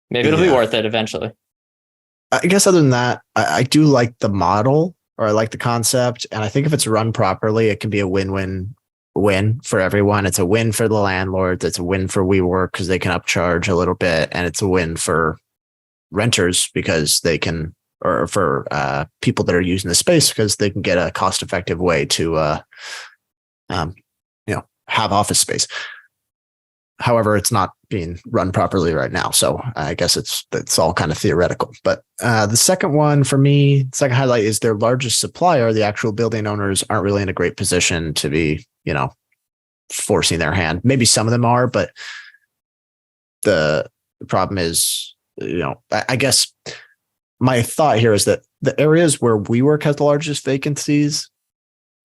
Maybe it'll be worth it eventually. I guess other than that, I do like the model, or I like the concept. And I think if it's run properly, it can be a win-win-win for everyone. It's a win for the landlords. It's a win for WeWork because they can upcharge a little bit. And it's a win for renters because they can, or for people that are using the space because they can get a cost-effective way to, have office space. However, it's not being run properly right now. So I guess it's all kind of theoretical. But the second one for me, second highlight is their largest supplier. The actual building owners aren't really in a great position to be, forcing their hand. Maybe some of them are, but the problem is, I guess my thought here is that the areas where WeWork has the largest vacancies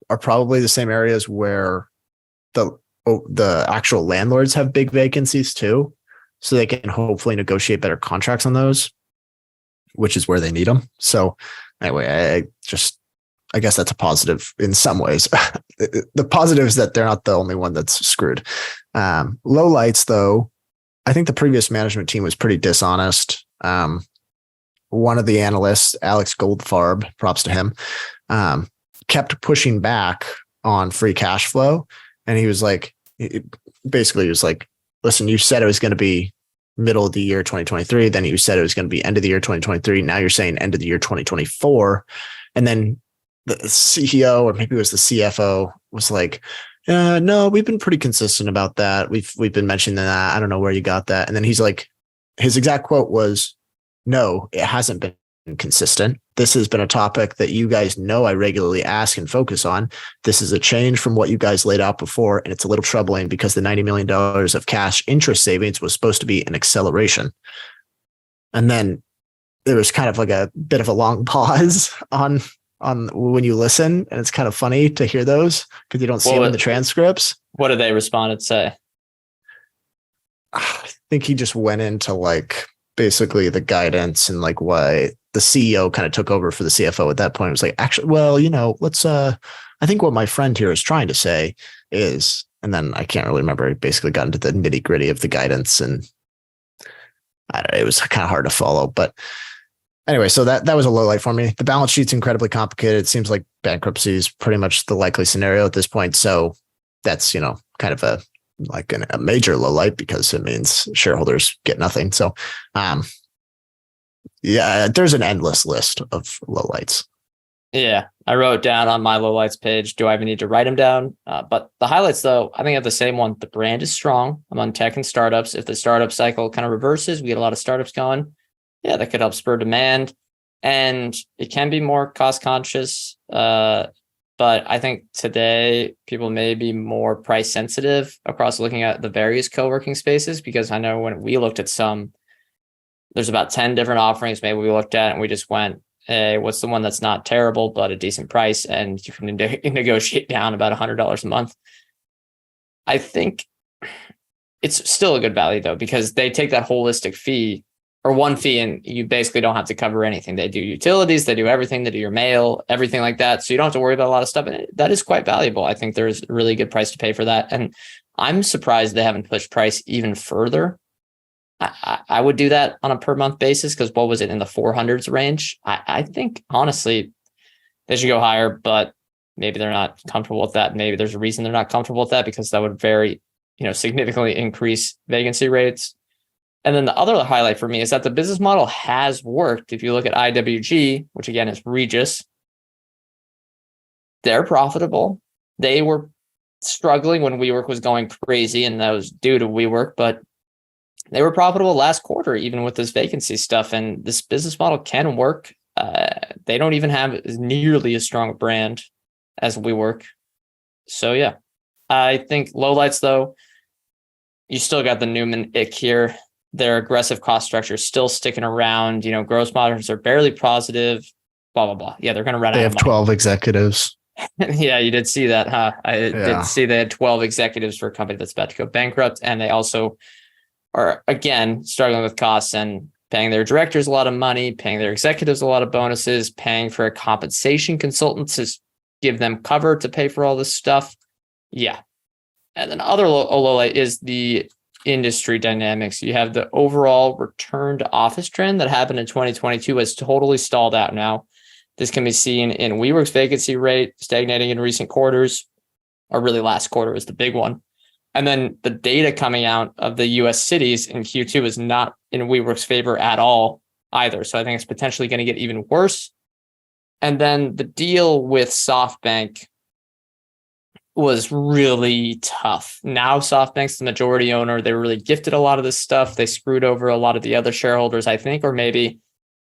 are probably the same areas where the actual landlords have big vacancies too. So they can hopefully negotiate better contracts on those, which is where they need them. So anyway, I guess that's a positive in some ways. The positive is that they're not the only one that's screwed. Low lights though, I think the previous management team was pretty dishonest. One of the analysts, Alex Goldfarb, props to him, kept pushing back on free cash flow. And he was like, listen, you said it was going to be middle of the year 2023. Then you said it was going to be end of the year 2023. Now you're saying end of the year 2024. And then the CEO, or maybe it was the CFO, was like, no, we've been pretty consistent about that. We've been mentioning that. I don't know where you got that. And then he's like, his exact quote was, no, it hasn't been consistent. This has been a topic that you guys know I regularly ask and focus on. This is a change from what you guys laid out before, and it's a little troubling because the $90 million of cash interest savings was supposed to be an acceleration. And then there was kind of like a bit of a long pause on when you listen, and it's kind of funny to hear those because you don't see them in the transcripts. What did they respond and say? I think he just went into like basically the guidance and like why the CEO kind of took over for the CFO at that point. It was like, actually, well, let's, I think what my friend here is trying to say is, and then I can't really remember. He basically got into the nitty gritty of the guidance, and I don't know, it was kind of hard to follow, but anyway, so that was a low light for me. The balance sheet's incredibly complicated. It seems like bankruptcy is pretty much the likely scenario at this point. So that's, kind of a major low light because it means shareholders get nothing. So, there's an endless list of lowlights. Yeah, I wrote down on my lowlights page. Do I even need to write them down? But the highlights, though, I think I have the same one. The brand is strong among tech and startups. If the startup cycle kind of reverses, we get a lot of startups going. Yeah, that could help spur demand. And it can be more cost conscious. But I think today people may be more price sensitive across looking at the various co-working spaces, because I know when we looked at some, there's about 10 different offerings maybe we looked at, and we just went, hey, what's the one that's not terrible, but a decent price? And you can negotiate down about $100 a month. I think it's still a good value though, because they take that holistic fee or one fee, and you basically don't have to cover anything. They do utilities, they do everything, they do your mail, everything like that. So you don't have to worry about a lot of stuff. And that is quite valuable. I think there's a really good price to pay for that. And I'm surprised they haven't pushed price even further. I would do that on a per month basis, because what was it, in the 400s range? I think honestly they should go higher, but maybe they're not comfortable with that. Maybe there's a reason they're not comfortable with that, because that would significantly increase vacancy rates. And then the other highlight for me is that the business model has worked. If you look at IWG, which again is Regis, they're profitable. They were struggling when WeWork was going crazy, and that was due to WeWork, but they were profitable last quarter, even with this vacancy stuff. And this business model can work. They don't even have nearly as strong a brand as WeWork. So yeah, I think lowlights though, you still got the Newman ick here. Their aggressive cost structure is still sticking around. Gross margins are barely positive, blah, blah, blah. Yeah, they're going to run out of money. They have 12 executives. Yeah, you did see that, huh? I did see they had 12 executives for a company that's about to go bankrupt. And they also are, again, struggling with costs and paying their directors a lot of money, paying their executives a lot of bonuses, paying for a compensation consultant to give them cover to pay for all this stuff. Yeah. And then other low light is the industry dynamics. You have the overall return to office trend that happened in 2022 has totally stalled out now. This can be seen in WeWork's vacancy rate stagnating in recent quarters, or really last quarter was the big one. And then the data coming out of the US cities in Q2 is not in WeWork's favor at all either. So I think it's potentially going to get even worse. And then the deal with SoftBank was really tough. Now SoftBank's the majority owner. They were really gifted a lot of this stuff. They screwed over a lot of the other shareholders, I think, or maybe,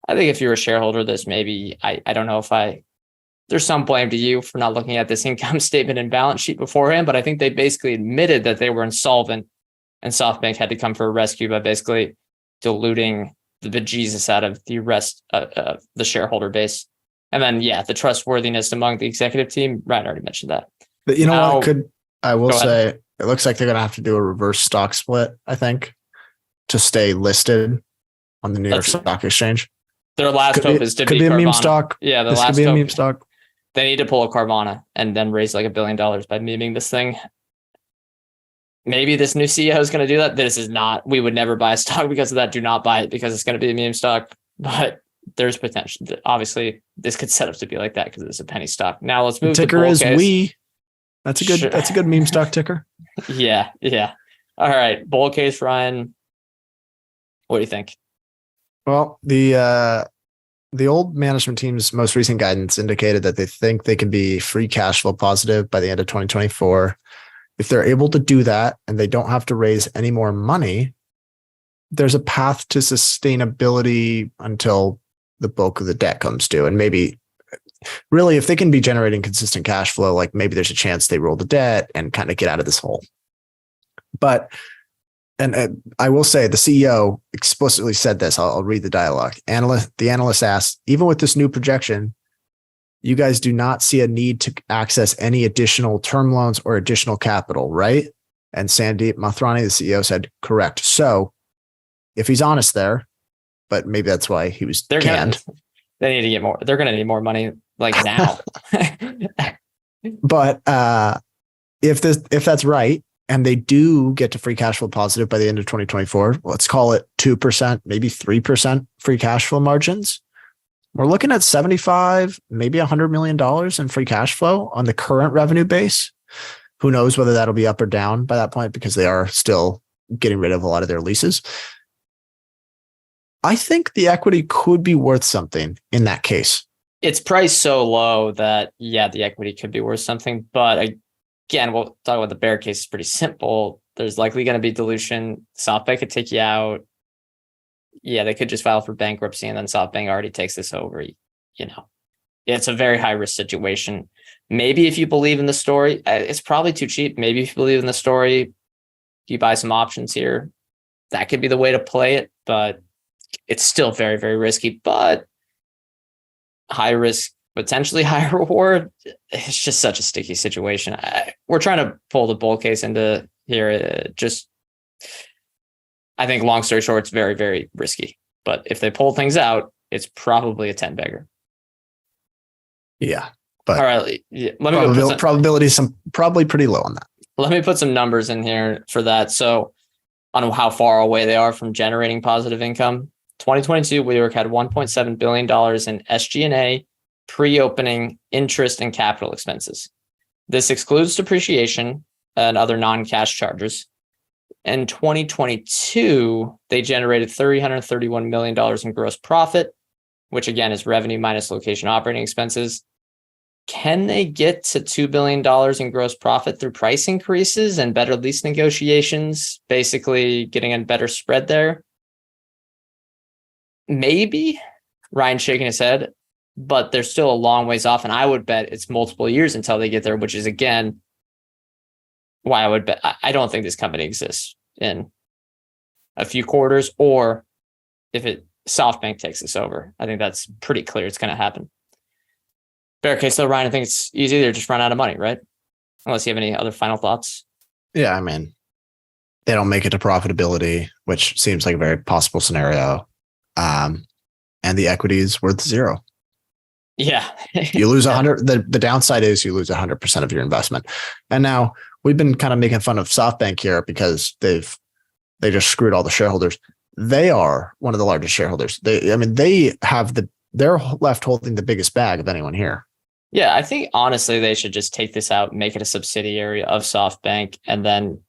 I think if you're a shareholder of this, maybe, I don't know if there's some blame to you for not looking at this income statement and balance sheet beforehand, but I think they basically admitted that they were insolvent and SoftBank had to come for a rescue by basically diluting the bejesus out of the rest of the shareholder base. And then, yeah, the trustworthiness among the executive team, Ryan already mentioned that. But you know what? I will say it looks like they're going to have to do a reverse stock split, I think, to stay listed on the New York Stock Exchange. Their last hope is to be a Carvana. meme stock. Yeah, this could be a meme stock. They need to pull a Carvana and then raise like $1 billion by memeing this thing. Maybe this new CEO is going to do that. This is not. We would never buy a stock because of that. Do not buy it because it's going to be a meme stock. But there's potential. Obviously, this could set up to be like that because it's a penny stock. Now let's move. The ticker is We. That's a good. Sure. That's a good meme stock ticker. Yeah. All right, bull case, Ryan. What do you think? Well, the old management team's most recent guidance indicated that they think they can be free cash flow positive by the end of 2024. If they're able to do that and they don't have to raise any more money, there's a path to sustainability until the bulk of the debt comes due. And maybe really, if they can be generating consistent cash flow, like maybe there's a chance they roll the debt and kind of get out of this hole. But, and I will say the CEO explicitly said this. I'll read the dialogue. The analyst asked, even with this new projection, you guys do not see a need to access any additional term loans or additional capital, right? And Sandeep Mathrani, the CEO, said, correct. So if he's honest there, but maybe that's why he was canned. They need to get more. They're going to need more money like now. But if that's right, and they do get to free cash flow positive by the end of 2024, let's call it 2%, maybe 3% free cash flow margins. We're looking at 75, maybe $100 million in free cash flow on the current revenue base. Who knows whether that'll be up or down by that point because they are still getting rid of a lot of their leases. I think the equity could be worth something in that case. It's priced so low that, yeah, the equity could be worth something. But again, we'll talk about the bear case. It's pretty simple. There's likely going to be dilution. SoftBank could take you out. Yeah, they could just file for bankruptcy and then SoftBank already takes this over. You know, it's a very high risk situation. Maybe if you believe in the story, it's probably too cheap. Maybe if you believe in the story, you buy some options here. That could be the way to play it, but it's still very, very risky, but high risk, potentially high reward. It's just such a sticky situation. We're trying to pull the bull case into here. I think long story short, it's very, very risky. But if they pull things out, it's probably a 10 bagger. Yeah. But all right. Let me probability is probably pretty low on that. Let me put some numbers in here for that. So on how far away they are from generating positive income. 2022, WeWork had $1.7 billion in SG&A, pre-opening interest and capital expenses. This excludes depreciation and other non-cash charges. In 2022, they generated $331 million in gross profit, which again is revenue minus location operating expenses. Can they get to $2 billion in gross profit through price increases and better lease negotiations, basically getting a better spread there? Maybe. Ryan's shaking his head, but they're still a long ways off. And I would bet it's multiple years until they get there, which is, again, why I would bet. I don't think this company exists in a few quarters, or if SoftBank takes this over. I think that's pretty clear it's going to happen. Bear case though, Ryan, I think it's easy. They're just run out of money, right? Unless you have any other final thoughts. Yeah, I mean, they don't make it to profitability, which seems like a very possible scenario. And the equity is worth zero. Yeah. You lose 100. The downside is you lose 100% of your investment. And now we've been kind of making fun of SoftBank here because they've they just screwed all the shareholders. They are one of the largest shareholders. They're left holding the biggest bag of anyone here. Yeah, I think honestly they should just take this out, make it a subsidiary of SoftBank, and then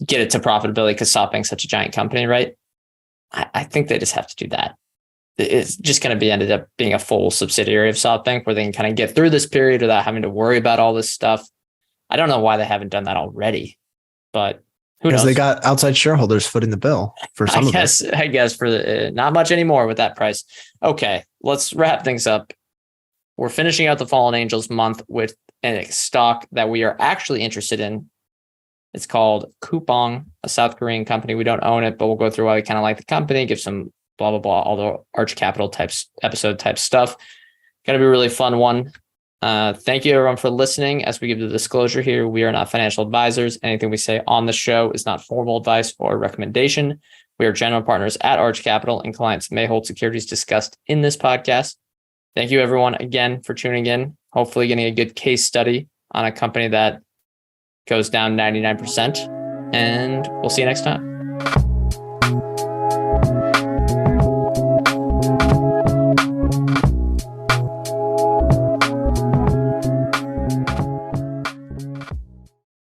get it to profitability because SoftBank's such a giant company, right? I think they just have to do that. It's just going to be ended up being a full subsidiary of SoftBank where they can kind of get through this period without having to worry about all this stuff. I don't know why they haven't done that already, but who knows? Because they got outside shareholders footing the bill for some of it. I guess for not much anymore with that price. Okay, let's wrap things up. We're finishing out the Fallen Angels month with a stock that we are actually interested in. It's called Coupang, a South Korean company. We don't own it, but we'll go through why we kind of like the company, give some blah, blah, blah, all the Arch Capital episode type stuff. Going to be a really fun one. Thank you everyone for listening. As we give the disclosure here, we are not financial advisors. Anything we say on the show is not formal advice or recommendation. We are general partners at Arch Capital, and clients may hold securities discussed in this podcast. Thank you everyone again for tuning in. Hopefully getting a good case study on a company that goes down 99%. And we'll see you next time.